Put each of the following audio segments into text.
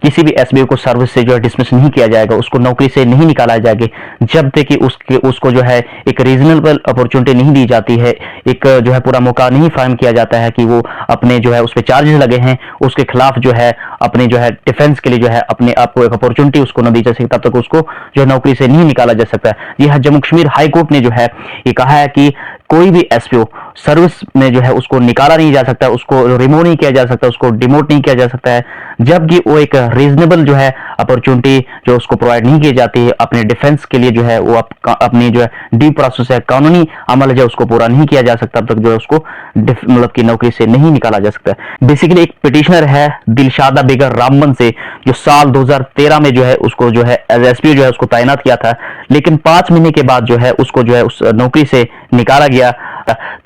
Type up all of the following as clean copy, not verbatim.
किसी भी एसबीओ को सर्विस से जो है डिसमिस नहीं किया जाएगा, उसको नौकरी से नहीं निकाला जाएगा जब तक कि उसको जो है एक रीजनेबल अपॉर्चुनिटी नहीं दी जाती है, एक जो है पूरा मौका नहीं फाइम किया जाता है कि वो अपने जो है उस पर चार्जेस लगे हैं उसके खिलाफ जो है अपने जो है डिफेंस के लिए जो है अपने आप को एक अपॉर्चुनिटी उसको न दी जा सकती, तब तक उसको जो है नौकरी से नहीं निकाला जा सकता। जी हाँ, जम्मू कश्मीर हाई कोर्ट ने जो है ये कहा है कि कोई भी एसपीओ सर्विस में जो है उसको निकाला नहीं जा सकता, उसको रिमूव नहीं किया जा सकता, उसको डिमोट नहीं किया जा सकता है जबकि वो एक रीजनेबल जो है अपॉर्चुनिटी जो उसको प्रोवाइड नहीं की जाती है अपने डिफेंस के लिए, जो है वो अपनी जो है ड्यू प्रोसेस है, कानूनी अमल है, उसको पूरा नहीं किया जा सकता, तब तक जो है उसको मतलब की नौकरी से नहीं निकाला जा सकता। बेसिकली एक पिटिशनर है दिलशादा बेगम रामबन से, जो साल 2013 में जो है उसको जो है एज एसपीओ जो है उसको तैनात किया था, लेकिन 5 महीने के बाद जो है उसको जो है उस नौकरी से निकाला गया।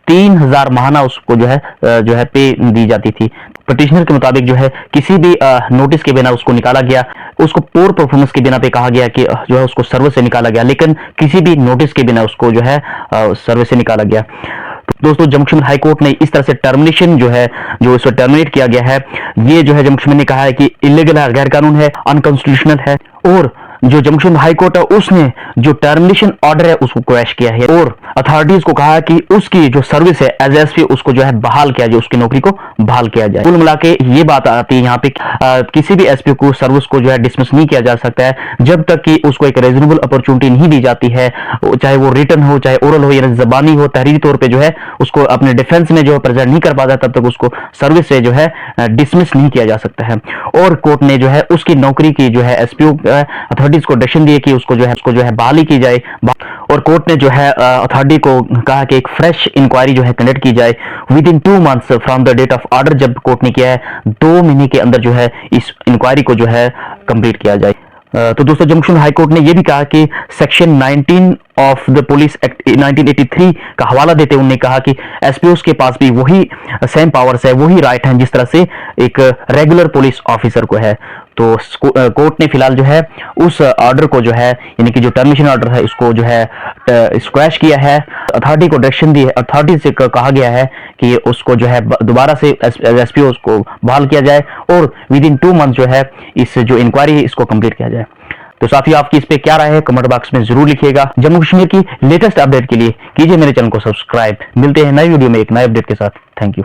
3000 माहाना उसको जो है पे दी जाती थी। पिटिशनर के मुताबिक जो है किसी भी नोटिस के बिना उसको निकाला गया, उसको पोर परफॉर्मेंस के बिना पे कहा गया कि जो है उसको सर्विस से निकाला गया, लेकिन किसी भी नोटिस के बिना उसको जो है सर्विस से निकाला गया। दोस्तों, जम्मू कश्मीर हाई कोर्ट ने इस तरह से टर्मिनेशन जो है जो इसको टर्मिनेट किया गया है, ये जो है जम्मू कश्मीर ने कहा है कि इलीगल है, गैर कानून है, अनकॉन्स्टिट्यूशनल है। और जो जम्मू कश्मीर हाई कोर्ट है उसने जो टर्मिनेशन ऑर्डर है उसको क्रैश किया है और अथॉरिटीज को कहा कि उसकी जो सर्विस है एज एसपी उसको जो है बहाल किया जाए, उसकी नौकरी को बहाल किया जाए। कुल मिला के ये बात आती है यहाँ पे किसी भी एसपी को सर्विस को जो है डिसमिस नहीं किया जा सकता है जब तक कि उसको एक रीजनेबल अपॉर्चुनिटी नहीं दी जाती है, चाहे वो रिटर्न हो, चाहे ओरल हो, यानी जबानी हो, तहरीरी तौर पर जो है उसको अपने डिफेंस में जो है प्रेजेंट नहीं कर पाता, तब तक उसको सर्विस से जो है डिसमिस नहीं किया जा सकता है। और कोर्ट ने जो है उसकी नौकरी की जो है एसपीओ अथॉरिटीज को डायरेक्शन दिए कि उसको जो है बहाली की जाए। और कोर्ट ने जो है अथॉरिटी को कहा कि एक फ्रेश इंक्वायरी जो है कंडक्ट की जाए within 2 months from the date of order. जब कोर्ट ने किया है 2 महीने के अंदर जो है इस इंक्वायरी को जो है कंप्लीट किया जाए। तो दोस्तों, जम्मू कश्मीर हाई कोर्ट ने यह भी कहा कि section 19 of the police act 1983 का हवाला देते हुए उन्होंने कहा कि एसपीओस के पास भी वही सेम पावर्स है, वही राइट है जिस तरह से एक रेगुलर पुलिस ऑफिसर को है। तो कोर्ट ने फिलहाल जो है उस ऑर्डर को जो है यानी कि जो टर्मिनेशन ऑर्डर है उसको जो है स्क्वैश किया है। अथॉरिटी को डायरेक्शन दी है, अथॉरिटी से कहा गया है कि उसको जो है दोबारा से एसपीओ को बहाल किया जाए और विद इन 2 मंथ जो है इस जो इंक्वायरी है इसको कंप्लीट किया जाए। तो साथियों, आपकी इस पे क्या राय है कमेंट बॉक्स में जरूर लिखिएगा। जम्मू कश्मीर की लेटेस्ट अपडेट के लिए कीजिए मेरे चैनल को सब्सक्राइब। मिलते हैं नई वीडियो में एक नए अपडेट के साथ। Thank you.